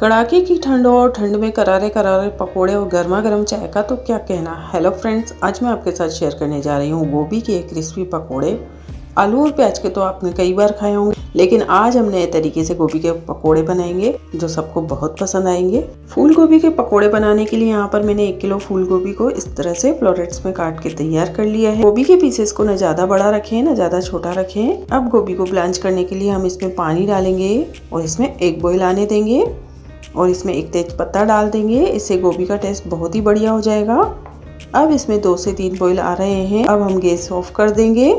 कड़ाके की ठंड और ठंड में करारे करारे पकोड़े और गर्मा गर्म चाय का तो क्या कहना। हेलो फ्रेंड्स, आज मैं आपके साथ शेयर करने जा रही हूँ गोभी के क्रिस्पी पकोड़े। आलू और प्याज के तो आपने कई बार खाए होंगे, लेकिन आज हम नए तरीके से गोभी के पकोड़े बनाएंगे जो सबको बहुत पसंद आएंगे। फूल गोभी के पकोड़े बनाने के लिए यहाँ पर मैंने 1 किलो फूल गोभी को इस तरह से फ्लोरेट्स में काट के तैयार कर लिया है। गोभी के पीसेस को न ज्यादा बड़ा रखें न ज्यादा छोटा रखें। अब गोभी को ब्लांच करने के लिए हम इसमें पानी डालेंगे और इसमें 1 बॉईल आने देंगे और इसमें 1 तेज पत्ता डाल देंगे। इससे गोभी का टेस्ट बहुत ही बढ़िया हो जाएगा। अब इसमें 2 से 3 बॉईल आ रहे हैं। अब हम गैस ऑफ कर देंगे,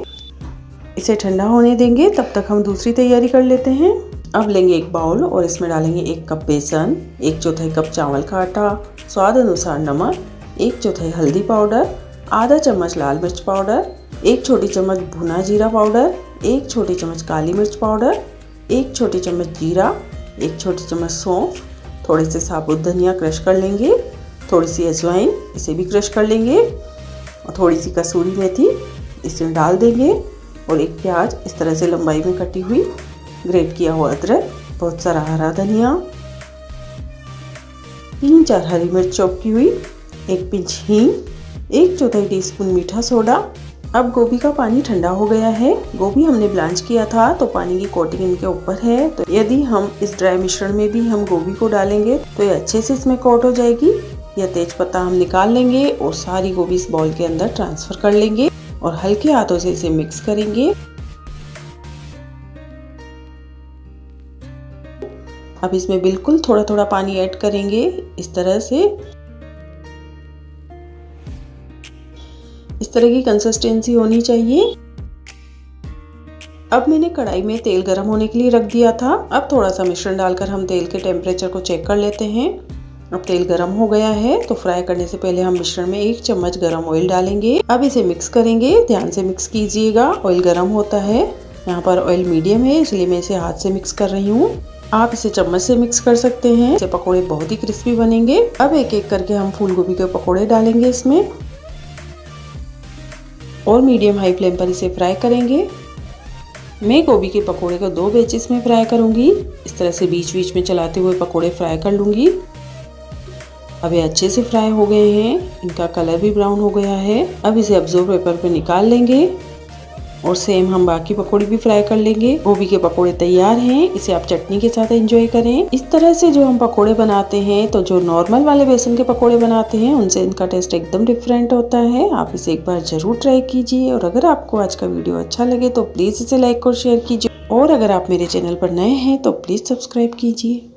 इसे ठंडा होने देंगे। तब तक हम दूसरी तैयारी कर लेते हैं। अब लेंगे 1 बाउल और इसमें डालेंगे 1 कप बेसन, 1/4 कप चावल का आटा, स्वाद अनुसार नमक, 1/4 हल्दी पाउडर, आधा चम्मच लाल मिर्च पाउडर, 1 छोटी चम्मच भुना जीरा पाउडर, 1 छोटी चम्मच काली मिर्च पाउडर, 1 छोटी चम्मच जीरा, 1 छोटी चम्मच सौंफ, थोड़े से साबुत धनिया क्रश कर लेंगे, थोड़ी सी अजवाइन इसे भी क्रश कर लेंगे और थोड़ी सी कसूरी मेथी इसे डाल देंगे और 1 प्याज इस तरह से लंबाई में कटी हुई, ग्रेट किया हुआ अदरक, बहुत सारा हरा धनिया, 3-4 हरी मिर्च चॉप की हुई, 1 पिंच हींग, 1/4 टीस्पून मीठा सोडा। अब गोभी का पानी ठंडा हो गया है। गोभी हमने ब्लांच किया था तो पानी की कोटिंग इनके ऊपर है, तो यदि हम इस ड्राई मिश्रण में भी हम गोभी को डालेंगे तो ये अच्छे से इसमें कोट हो जाएगी। यह तेज पत्ता हम निकाल लेंगे और सारी गोभी इस बाउल के अंदर ट्रांसफर कर लेंगे और हल्के हाथों से इसे मिक्स करेंगे। अब इसमें बिल्कुल थोड़ा थोड़ा पानी ऐड करेंगे इस तरह से। इस तरह की कंसिस्टेंसी होनी चाहिए। अब मैंने कढ़ाई में तेल गर्म होने के लिए रख दिया था। अब थोड़ा सा मिश्रण डालकर हम तेल के टेम्परेचर को चेक कर लेते हैं। अब तेल गर्म हो गया है तो फ्राई करने से पहले हम मिश्रण में 1 चम्मच गरम ऑयल डालेंगे। अब इसे मिक्स करेंगे, ध्यान से मिक्स कीजिएगा, ऑयल गर्म होता है। यहाँ पर ऑयल मीडियम है इसलिए मैं इसे हाथ से मिक्स कर रही हूँ। आप इसे चम्मच से मिक्स कर सकते हैं। इससे पकौड़े बहुत ही क्रिस्पी बनेंगे। अब एक एक करके हम फूल गोभी के पकौड़े डालेंगे इसमें और मीडियम हाई फ्लेम पर इसे फ्राई करेंगे। मैं गोभी के पकोड़े को 2 बैचेस में फ्राई करूंगी। इस तरह से बीच बीच में चलाते हुए पकोड़े फ्राई कर लूंगी। अब ये अच्छे से फ्राई हो गए हैं, इनका कलर भी ब्राउन हो गया है। अब इसे अब्जॉर्ब पेपर पे निकाल लेंगे और सेम हम बाकी पकोड़े भी फ्राई कर लेंगे। गोभी के पकोड़े तैयार हैं, इसे आप चटनी के साथ एंजॉय करें। इस तरह से जो हम पकोड़े बनाते हैं तो जो नॉर्मल वाले बेसन के पकोड़े बनाते हैं उनसे इनका टेस्ट एकदम डिफरेंट होता है। आप इसे एक बार जरूर ट्राई कीजिए और अगर आपको आज का वीडियो अच्छा लगे तो प्लीज इसे लाइक और शेयर कीजिए और अगर आप मेरे चैनल पर नए हैं तो प्लीज सब्सक्राइब कीजिए।